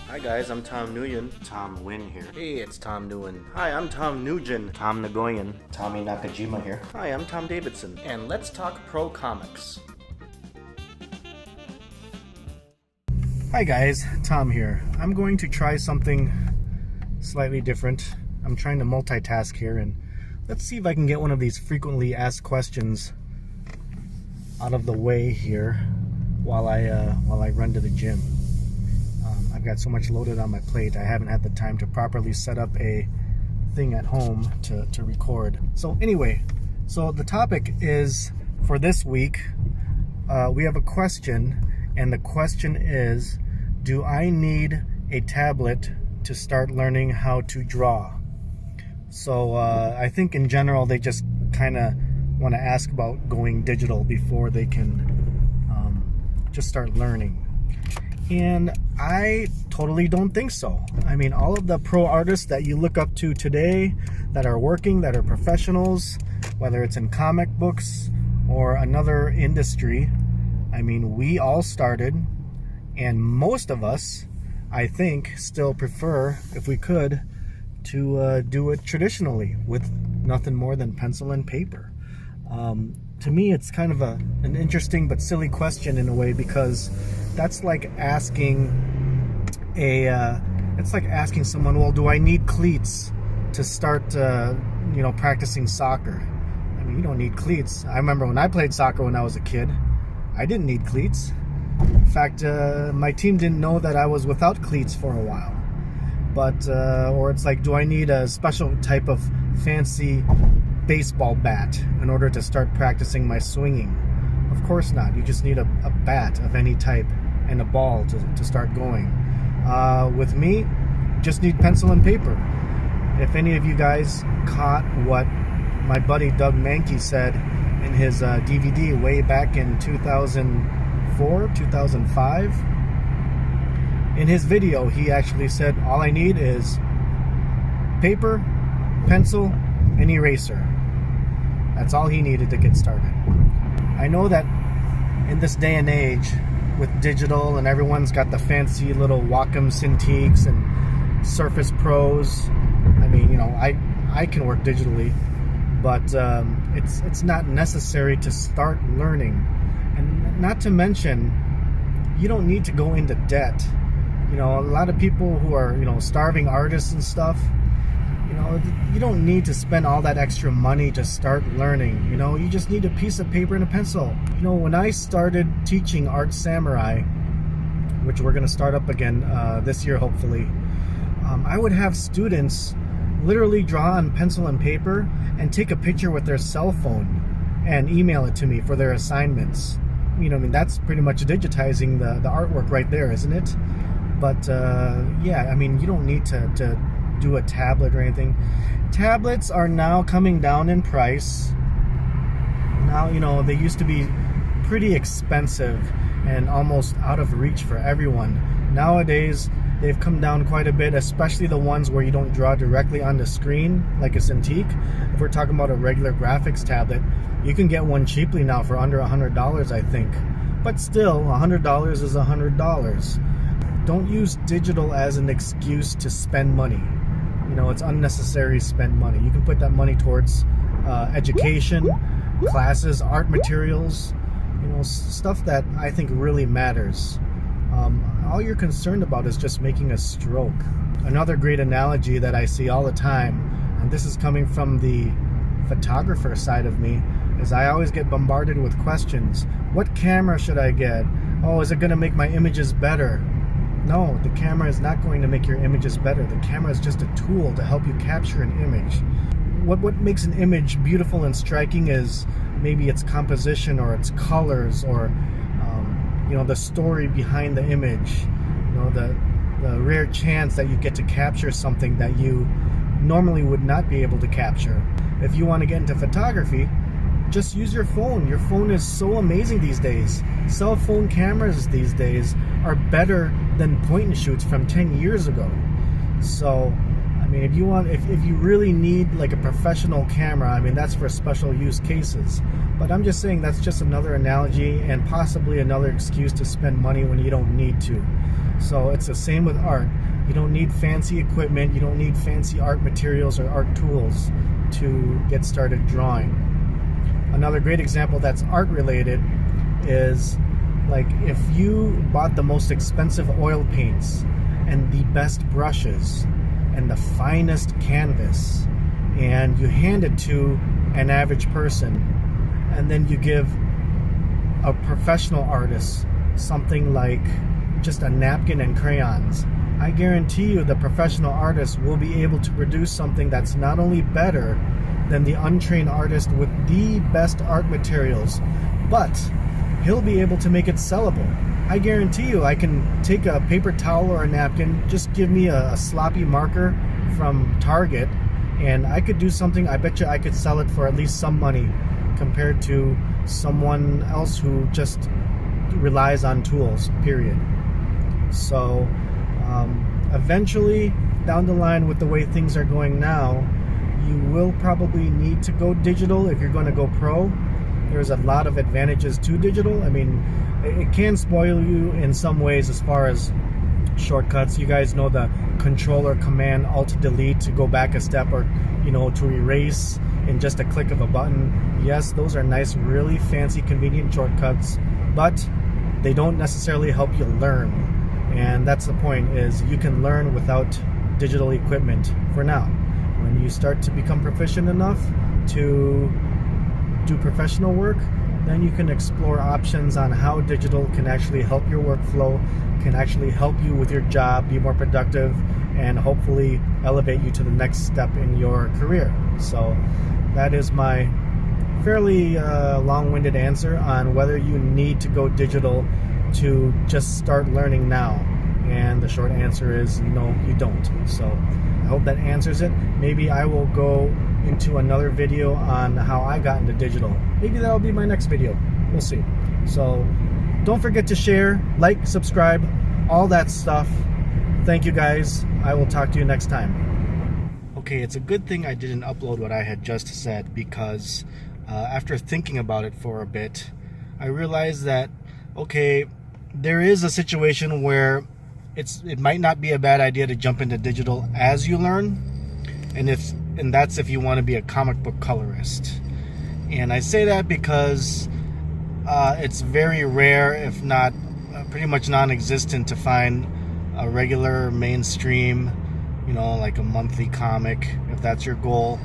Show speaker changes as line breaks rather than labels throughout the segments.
Hi guys, I'm Tom Nguyen. Tom Nguyen here. Hey, it's Tom Nguyen. Hi, I'm Tom Nguyen. Tom Nguyen. Tommy Nakajima here. Hi, I'm Tom Davidson. And let's talk pro comics. Hi guys, Tom here. I'm going to try something slightly different. I'm trying to multitask here, and let's see if I can get one of these frequently asked questions out of the way here while I run to the gym. I've got so much loaded on my plate, I haven't had the time to properly set up a thing at home to record. So anyway, so the topic is for this week, we have a question, and the question is, do I need a tablet to start learning how to draw? So I think in general they just kind of want to ask about going digital before they can just start learning. And I totally don't think so. I mean, all of the pro artists that you look up to today that are working, that are professionals, whether it's in comic books or another industry, I mean, we all started, and most of us, I think, still prefer, if we could, to do it traditionally with nothing more than pencil and paper. To me, it's kind of an interesting but silly question in a way, because that's like asking someone, well, do I need cleats to start practicing soccer? I mean, you don't need cleats. I remember when I played soccer when I was a kid, I didn't need cleats. In fact, my team didn't know that I was without cleats for a while. But or it's like, do I need a special type of fancy baseball bat in order to start practicing my swinging? Of course not. You just need a bat of any type and a ball to start going. With me, just need pencil and paper. If any of you guys caught what my buddy Doug Mankey said in his DVD way back in 2004, 2005, in his video he actually said, all I need is paper, pencil, and eraser. That's all he needed to get started. I know that in this day and age, with digital and everyone's got the fancy little Wacom Cintiqs and Surface Pros, I mean, I can work digitally, but it's not necessary to start learning. And not to mention, you don't need to go into debt. A lot of people who are, starving artists and stuff, you don't need to spend all that extra money to start learning. You just need a piece of paper and a pencil. When I started teaching Art Samurai, which we're going to start up again this year hopefully, I would have students literally draw on pencil and paper and take a picture with their cell phone and email it to me for their assignments. That's pretty much digitizing the artwork right there, isn't it? But yeah, I mean, you don't need to do a tablet or anything. Tablets are now coming down in price. Now, they used to be pretty expensive and almost out of reach for everyone. Nowadays, they've come down quite a bit, especially the ones where you don't draw directly on the screen, like a Cintiq. If we're talking about a regular graphics tablet, you can get one cheaply now for under $100, I think. But still, $100 is $100. Don't use digital as an excuse to spend money. It's unnecessary to spend money. You can put that money towards education, classes, art materials, stuff that I think really matters. All you're concerned about is just making a stroke. Another great analogy that I see all the time, and this is coming from the photographer side of me, is I always get bombarded with questions. What camera should I get? Oh, is it going to make my images better? No, the camera is not going to make your images better. The camera is just a tool to help you capture an image. What makes an image beautiful and striking is maybe its composition or its colors or the story behind the image. The rare chance that you get to capture something that you normally would not be able to capture. If you want to get into photography, just use your phone. Your phone is so amazing these days. Cell phone cameras these days are better than point and shoots from 10 years ago. So, I mean, if you really need like a professional camera, I mean, that's for special use cases. But I'm just saying that's just another analogy and possibly another excuse to spend money when you don't need to. So it's the same with art. You don't need fancy equipment, you don't need fancy art materials or art tools to get started drawing. Another great example that's art related is like if you bought the most expensive oil paints and the best brushes and the finest canvas, and you hand it to an average person, and then you give a professional artist something like just a napkin and crayons, I guarantee you the professional artist will be able to produce something that's not only better than the untrained artist with the best art materials, but he'll be able to make it sellable. I guarantee you I can take a paper towel or a napkin, just give me a sloppy marker from Target, and I could do something. I bet you I could sell it for at least some money compared to someone else who just relies on tools, period. So eventually down the line, with the way things are going now, you will probably need to go digital if you're going to go pro. There's a lot of advantages to digital. I mean, it can spoil you in some ways as far as shortcuts. You guys know the controller command alt delete to go back a step, or to erase in just a click of a button. Yes, those are nice, really fancy, convenient shortcuts, but they don't necessarily help you learn. And that's the point, is you can learn without digital equipment for now. When you start to become proficient enough to do professional work, then you can explore options on how digital can actually help your workflow, can actually help you with your job, be more productive, and hopefully elevate you to the next step in your career. So that is my fairly long-winded answer on whether you need to go digital to just start learning now. And the short answer is no, you don't. So I hope that answers it. Maybe I will go into another video on how I got into digital. Maybe that'll be my next video. We'll see. So don't forget to share, like, subscribe, all that stuff. Thank you guys. I will talk to you next time. Okay, it's a good thing I didn't upload what I had just said, because after thinking about it for a bit, I realized that, okay, there is a situation where it might not be a bad idea to jump into digital as you learn, and that's if you want to be a comic book colorist. And I say that because it's very rare, if not pretty much non-existent, to find a regular mainstream, like a monthly comic, if that's your goal,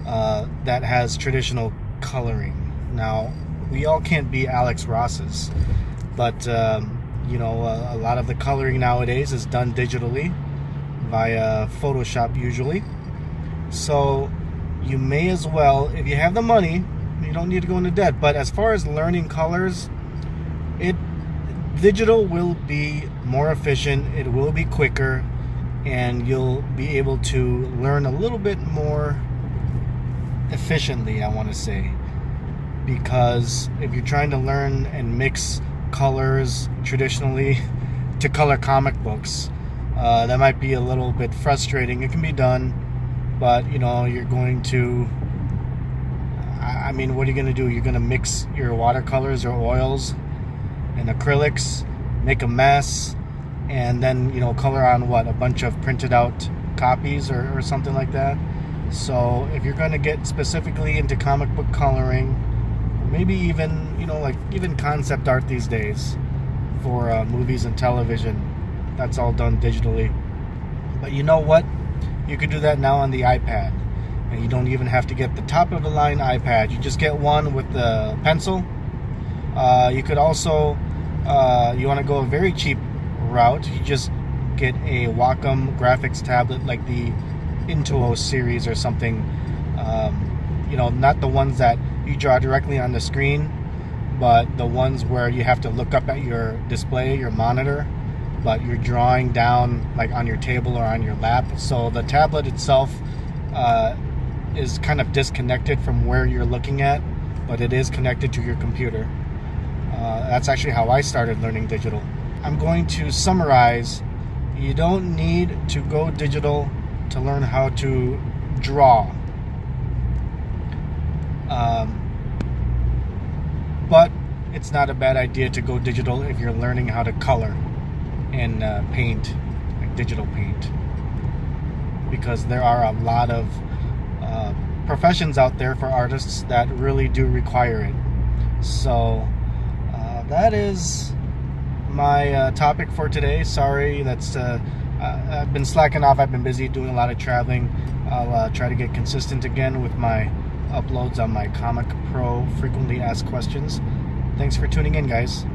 that has traditional coloring. Now, we all can't be Alex Ross's, but a lot of the coloring nowadays is done digitally via Photoshop usually. So you may as well, if you have the money, you don't need to go into debt. But as far as learning colors, digital will be more efficient, it will be quicker, and you'll be able to learn a little bit more efficiently, I want to say. Because if you're trying to learn and mix colors traditionally to color comic books, that might be a little bit frustrating. It can be done, but you're going to, what are you going to do? You're going to mix your watercolors or oils and acrylics, make a mess, and then color on a bunch of printed out copies or something like that. So if you're going to get specifically into comic book coloring, maybe even even concept art these days for movies and television, that's all done digitally. But you know what? You can do that now on the iPad, and you don't even have to get the top of the line iPad. You just get one with the pencil. You could also, you want to go a very cheap route, you just get a Wacom graphics tablet like the Intuos series or something. Not the ones that you draw directly on the screen, but the ones where you have to look up at your display, your monitor, but you're drawing down like on your table or on your lap. So the tablet itself is kind of disconnected from where you're looking at, but it is connected to your computer. That's actually how I started learning digital. I'm going to summarize. You don't need to go digital to learn how to draw. But it's not a bad idea to go digital if you're learning how to color. in paint, like digital paint, because there are a lot of professions out there for artists that really do require it. So that is my topic for today. Sorry, I've been slacking off. I've been busy doing a lot of traveling. I'll try to get consistent again with my uploads on my Comic Pro Frequently Asked Questions. Thanks for tuning in, guys.